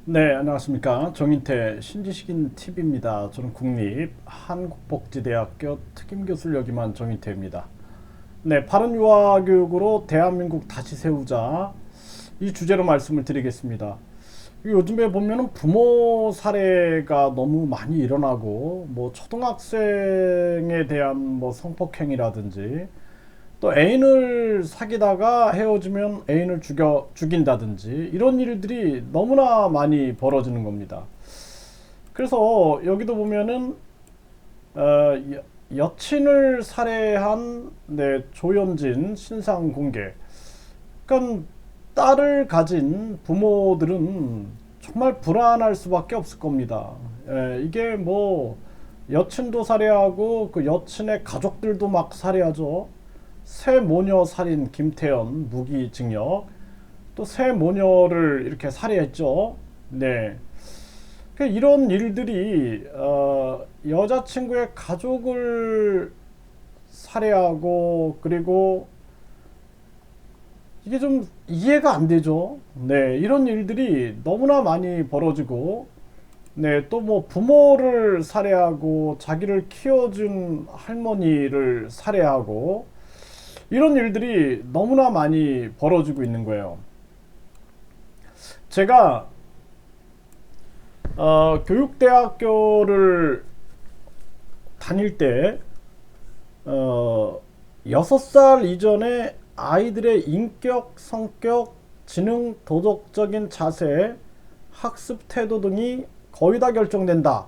네, 안녕하십니까. 정인태 신지식인 TV입니다. 저는 국립 한국복지대학교 특임교수를 역임한 정인태입니다. 네, 바른 유아교육으로 대한민국 다시 세우자, 이 주제로 말씀을 드리겠습니다. 요즘에 보면은 부모 사례가 너무 많이 일어나고, 뭐 초등학생에 대한 뭐 성폭행이라든지, 또 애인을 사귀다가 헤어지면 애인을 죽인다든지 이런 일들이 너무나 많이 벌어지는 겁니다. 그래서 여기도 보면은 여친을 살해한 조현진 신상 공개. 그러니까 딸을 가진 부모들은 정말 불안할 수밖에 없을 겁니다. 이게 뭐 여친도 살해하고 그 여친의 가족들도 막 살해하죠. 새 모녀 살인 김태현 무기징역, 또 새 모녀를 이렇게 살해했죠. 네. 이런 일들이 여자친구의 가족을 살해하고, 그리고 이게 좀 이해가 안 되죠. 네, 이런 일들이 너무나 많이 벌어지고, 네, 또 뭐 부모를 살해하고 자기를 키워준 할머니를 살해하고 이런 일들이 너무나 많이 벌어지고 있는 거예요. 제가 교육대학교를 다닐 때 6살 이전에 아이들의 인격, 성격, 지능, 도덕적인 자세, 학습 태도 등이 거의 다 결정된다.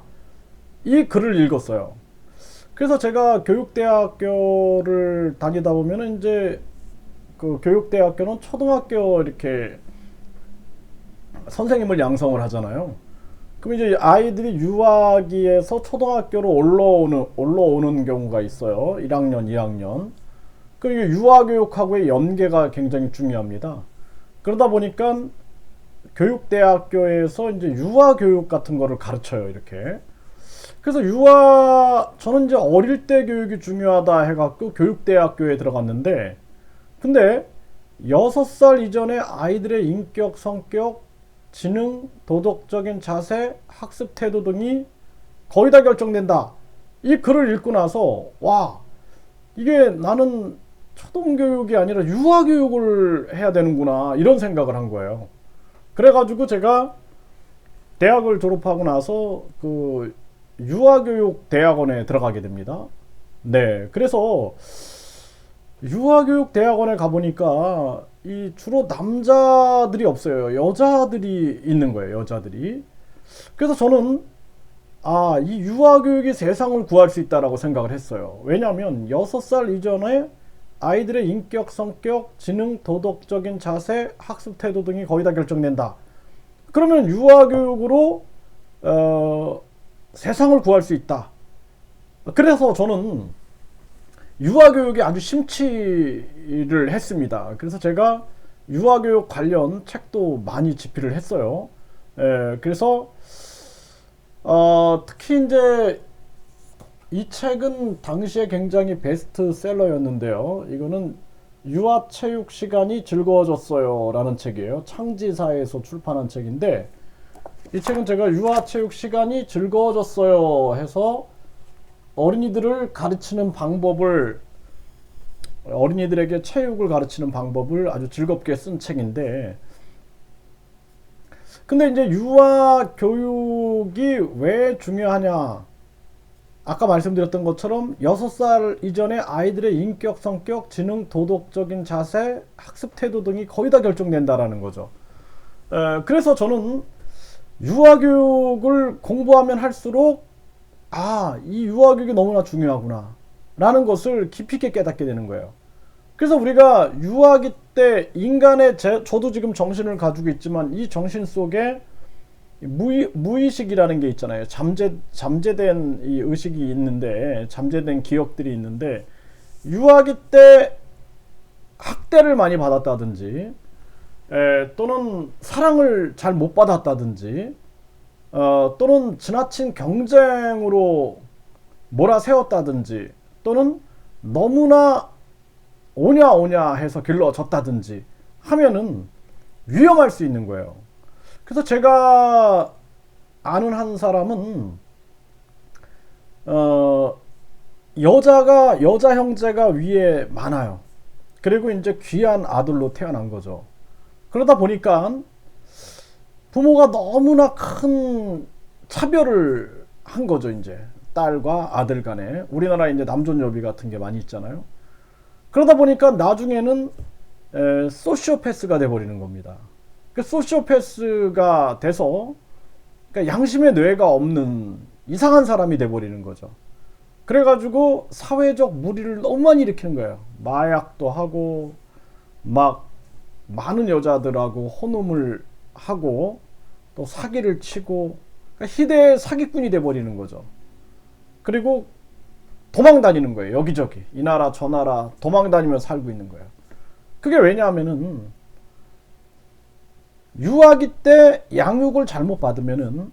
이 글을 읽었어요. 그래서 제가 교육대학교를 다니다 보면은 이제 그 교육대학교는 초등학교 이렇게 선생님을 양성을 하잖아요. 그럼 이제 아이들이 유아기에서 초등학교로 올라오는 경우가 있어요. 1학년, 2학년. 그리고 유아교육하고의 연계가 굉장히 중요합니다. 그러다 보니까 교육대학교에서 이제 유아교육 같은 거를 가르쳐요, 이렇게. 그래서 저는 이제 어릴 때 교육이 중요하다 해갖고 교육대학교에 들어갔는데, 근데 6살 이전에 아이들의 인격, 성격, 지능, 도덕적인 자세, 학습 태도 등이 거의 다 결정된다. 이 글을 읽고 나서, 와, 이게 나는 초등교육이 아니라 유아교육을 해야 되는구나, 이런 생각을 한 거예요. 그래가지고 제가 대학을 졸업하고 나서 그 유아교육 대학원에 들어가게 됩니다. 네, 그래서 유아교육 대학원에 가보니까 이 주로 남자들이 없어요. 여자들이 있는 거예요, 여자들이. 그래서 저는 이 유아교육이 세상을 구할 수 있다라고 생각을 했어요. 왜냐하면 6살 이전에 아이들의 인격, 성격, 지능, 도덕적인 자세, 학습 태도 등이 거의 다 결정된다. 그러면 유아교육으로 세상을 구할 수 있다. 그래서 저는 유아교육에 아주 심취를 했습니다. 그래서 제가 유아교육 관련 책도 많이 집필을 했어요. 그래서 특히 이제 이 책은 당시에 굉장히 베스트셀러였는데요. 이거는 유아체육 시간이 즐거워졌어요 라는 책이에요. 창지사에서 출판한 책인데, 이 책은 제가 유아체육 시간이 즐거워졌어요 해서 어린이들에게 체육을 가르치는 방법을 아주 즐겁게 쓴 책인데, 근데 이제 유아 교육이 왜 중요하냐? 아까 말씀드렸던 것처럼 6살 이전에 아이들의 인격, 성격, 지능, 도덕적인 자세, 학습 태도 등이 거의 다 결정된다라는 거죠. 그래서 저는 유아교육을 공부하면 할수록 이 유아교육이 너무나 중요하구나 라는 것을 깊이 있게 깨닫게 되는 거예요. 그래서 우리가 유아기 때 저도 지금 정신을 가지고 있지만 이 정신 속에 무의식이라는 게 있잖아요. 잠재된 이 의식이 있는데, 잠재된 기억들이 있는데, 유아기 때 학대를 많이 받았다든지, 또는 사랑을 잘 못 받았다든지, 또는 지나친 경쟁으로 몰아세웠다든지, 또는 너무나 오냐 해서 길러졌다든지 하면은 위험할 수 있는 거예요. 그래서 제가 아는 한 사람은 여자 형제가 위에 많아요. 그리고 이제 귀한 아들로 태어난 거죠. 그러다 보니까 부모가 너무나 큰 차별을 한 거죠, 이제. 딸과 아들 간에. 우리나라에 이제 남존여비 같은 게 많이 있잖아요. 그러다 보니까 나중에는 소시오패스가 돼버리는 겁니다. 그 소시오패스가 돼서 그러니까 양심의 뇌가 없는 이상한 사람이 돼버리는 거죠. 그래가지고 사회적 무리를 너무 많이 일으키는 거예요. 마약도 하고 막 많은 여자들하고 혼음을 하고 또 사기를 치고 그러니까 희대의 사기꾼이 돼버리는 거죠. 그리고 도망 다니는 거예요. 여기저기 이 나라 저 나라 도망 다니며 살고 있는 거예요. 그게 왜냐하면은 유아기 때 양육을 잘못 받으면은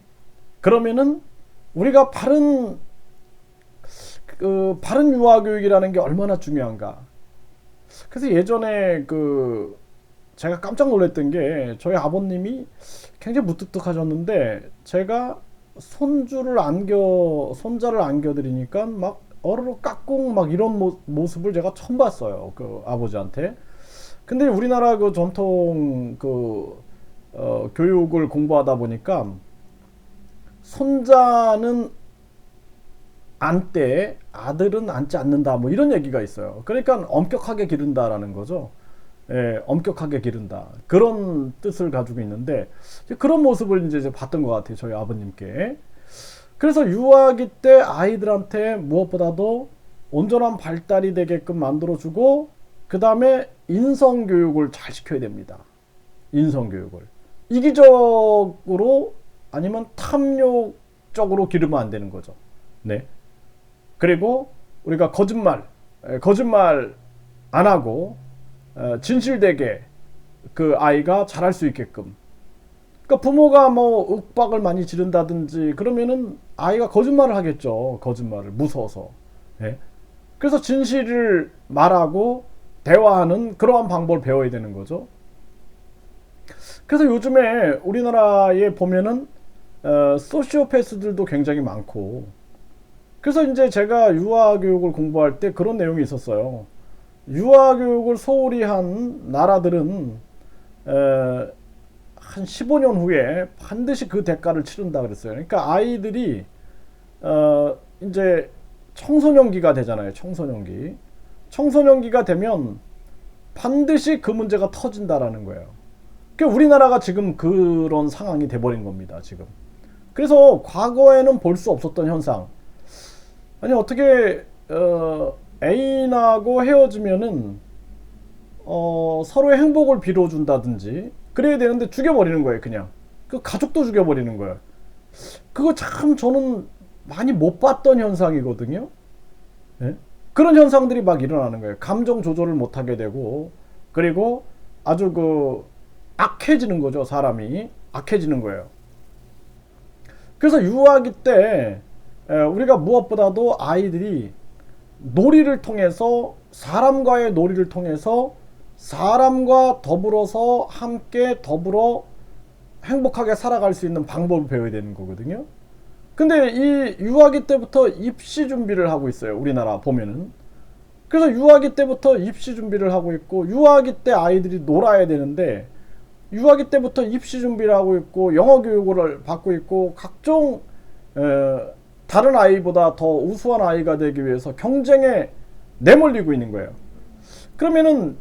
그러면은 우리가 바른 유아 교육이라는 게 얼마나 중요한가. 그래서 예전에 제가 깜짝 놀랐던 게 저희 아버님이 굉장히 무뚝뚝하셨는데 제가 손자를 안겨드리니까 막 어르르 깍꿍 막 이런 모습을 제가 처음 봤어요. 그 아버지한테. 근데 우리나라 그 전통 교육을 공부하다 보니까 손자는 안때 아들은 안지 않는다 뭐 이런 얘기가 있어요. 그러니까 엄격하게 기른다라는 거죠. 예, 엄격하게 기른다 그런 뜻을 가지고 있는데 그런 모습을 이제 봤던 것 같아요, 저희 아버님께. 그래서 유아기 때 아이들한테 무엇보다도 온전한 발달이 되게끔 만들어주고 그 다음에 인성교육을 잘 시켜야 됩니다. 인성교육을 이기적으로 아니면 탐욕적으로 기르면 안 되는 거죠. 네. 그리고 우리가 거짓말 안 하고 진실되게 그 아이가 자랄 수 있게끔. 그러니까 부모가 뭐 윽박을 많이 지른다든지 그러면은 아이가 거짓말을 하겠죠. 거짓말을 무서워서. 네. 그래서 진실을 말하고 대화하는 그러한 방법을 배워야 되는 거죠. 그래서 요즘에 우리나라에 보면은 소시오패스들도 굉장히 많고, 그래서 이제 제가 유아교육을 공부할 때 그런 내용이 있었어요. 유아교육을 소홀히 한 나라들은 한 15년 후에 반드시 그 대가를 치른다 그랬어요. 그러니까 아이들이 이제 청소년기가 되잖아요. 청소년기가 되면 반드시 그 문제가 터진다라는 거예요. 그러니까 우리나라가 지금 그런 상황이 돼버린 겁니다. 지금. 그래서 과거에는 볼 수 없었던 현상. 아니 어떻게 애인하고 헤어지면은 서로의 행복을 빌어준다든지 그래야 되는데 죽여버리는 거예요. 그냥 그 가족도 죽여버리는 거예요. 그거 참 저는 많이 못 봤던 현상이거든요. 네? 그런 현상들이 막 일어나는 거예요. 감정 조절을 못하게 되고, 그리고 아주 악해지는 거죠. 사람이 악해지는 거예요. 그래서 유아기 때 우리가 무엇보다도 아이들이 놀이를 통해서, 사람과의 놀이를 통해서 사람과 더불어서 함께 더불어 행복하게 살아갈 수 있는 방법을 배워야 되는 거거든요. 근데 이 유아기 때부터 입시 준비를 하고 있어요. 우리나라 보면은. 그래서 유아기 때부터 입시 준비를 하고 있고, 유아기 때 아이들이 놀아야 되는데 유아기 때부터 입시 준비를 하고 있고 영어 교육을 받고 있고 각종 다른 아이보다 더 우수한 아이가 되기 위해서 경쟁에 내몰리고 있는 거예요. 그러면은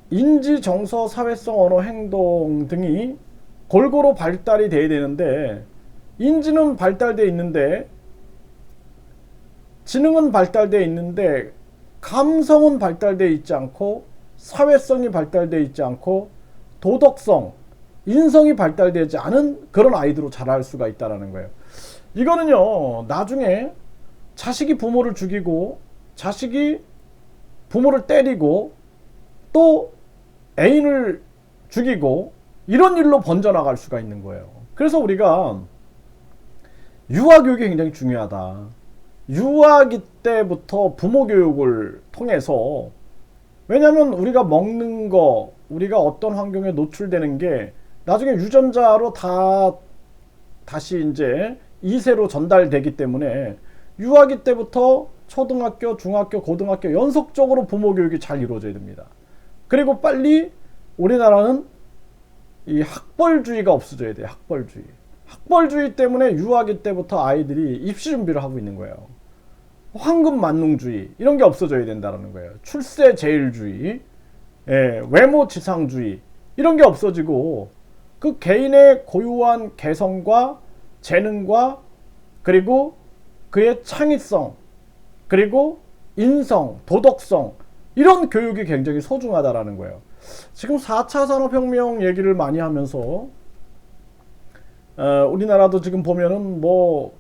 인지, 정서, 사회성, 언어, 행동 등이 골고루 발달이 돼야 되는데, 인지는 발달되어 있는데, 지능은 발달되어 있는데, 감성은 발달되어 있지 않고, 사회성이 발달되어 있지 않고, 도덕성, 인성이 발달되지 않은 그런 아이들로 자랄 수가 있다는 거예요. 이거는요, 나중에 자식이 부모를 죽이고, 자식이 부모를 때리고, 또 애인을 죽이고 이런 일로 번져나갈 수가 있는 거예요. 그래서 우리가 유아교육이 굉장히 중요하다. 유아기 때부터 부모 교육을 통해서, 왜냐하면 우리가 먹는 거, 우리가 어떤 환경에 노출되는 게 나중에 유전자로 다시 이제 2세로 전달되기 때문에 유아기 때부터 초등학교, 중학교, 고등학교 연속적으로 부모 교육이 잘 이루어져야 됩니다. 그리고 빨리 우리나라는 이 학벌주의가 없어져야 돼요. 학벌주의. 학벌주의 때문에 유아기 때부터 아이들이 입시 준비를 하고 있는 거예요. 황금 만능주의 이런 게 없어져야 된다는 거예요. 출세 제일주의, 외모 지상주의 이런 게 없어지고 그 개인의 고유한 개성과 재능과 그리고 그의 창의성 그리고 인성, 도덕성 이런 교육이 굉장히 소중하다라는 거예요. 지금 4차 산업혁명 얘기를 많이 하면서 우리나라도 지금 보면은 뭐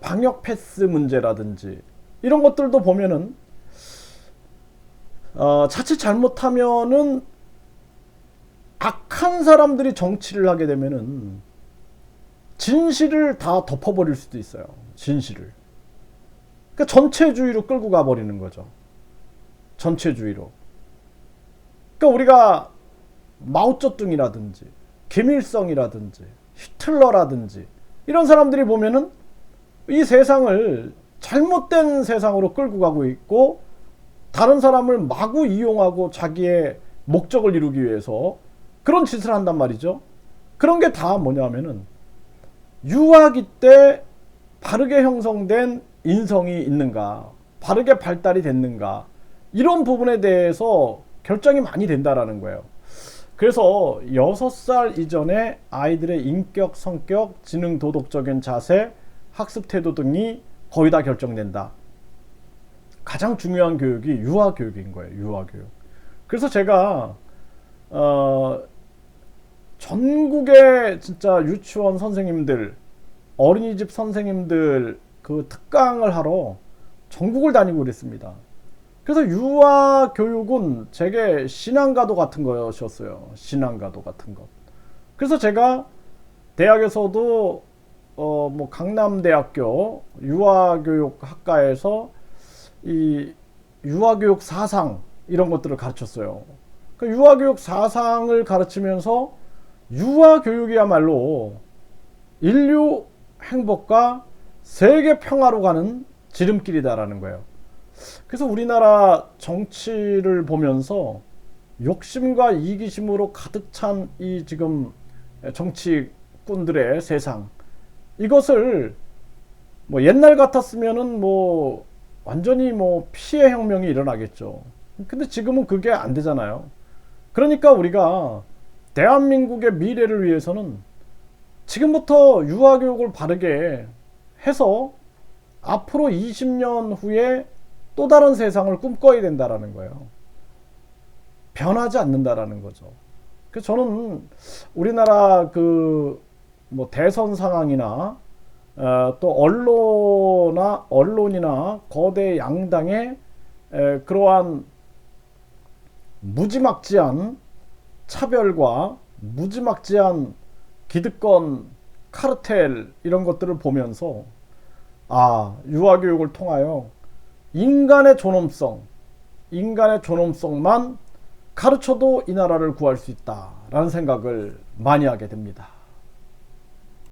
방역 패스 문제라든지 이런 것들도 보면은 자칫 잘못하면은 악한 사람들이 정치를 하게 되면은 진실을 다 덮어버릴 수도 있어요. 진실을. 그러니까 전체주의로 끌고 가버리는 거죠. 전체주의로. 그러니까 우리가 마오쩌둥이라든지 김일성이라든지 히틀러라든지 이런 사람들이 보면은 이 세상을 잘못된 세상으로 끌고 가고 있고 다른 사람을 마구 이용하고 자기의 목적을 이루기 위해서 그런 짓을 한단 말이죠. 그런 게 다 뭐냐면은 유아기 때 바르게 형성된 인성이 있는가, 바르게 발달이 됐는가 이런 부분에 대해서 결정이 많이 된다라는 거예요. 그래서 6살 이전에 아이들의 인격, 성격, 지능, 도덕적인 자세, 학습 태도 등이 거의 다 결정된다. 가장 중요한 교육이 유아 교육인 거예요. 유아 교육. 그래서 제가 전국의 진짜 유치원 선생님들, 어린이집 선생님들 그 특강을 하러 전국을 다니고 그랬습니다. 그래서 유아 교육은 제게 신앙가도 같은 것이었어요. 신앙가도 같은 것. 그래서 제가 대학에서도 뭐 강남대학교 유아교육학과에서 이 유아교육 사상 이런 것들을 가르쳤어요. 그 유아교육 사상을 가르치면서 유아교육이야말로 인류 행복과 세계 평화로 가는 지름길이다라는 거예요. 그래서 우리나라 정치를 보면서 욕심과 이기심으로 가득 찬 이 지금 정치꾼들의 세상, 이것을 뭐 옛날 같았으면은 뭐 완전히 뭐 피해 혁명이 일어나겠죠. 근데 지금은 그게 안 되잖아요. 그러니까 우리가 대한민국의 미래를 위해서는 지금부터 유아교육을 바르게 해서 앞으로 20년 후에 또 다른 세상을 꿈꿔야 된다라는 거예요. 변하지 않는다라는 거죠. 그래서 저는 우리나라 그 뭐 대선 상황이나 또 언론이나 거대 양당의 그러한 무지막지한 차별과 무지막지한 기득권 카르텔 이런 것들을 보면서 유아교육을 통하여 인간의 존엄성만 가르쳐도 이 나라를 구할 수 있다라는 생각을 많이 하게 됩니다.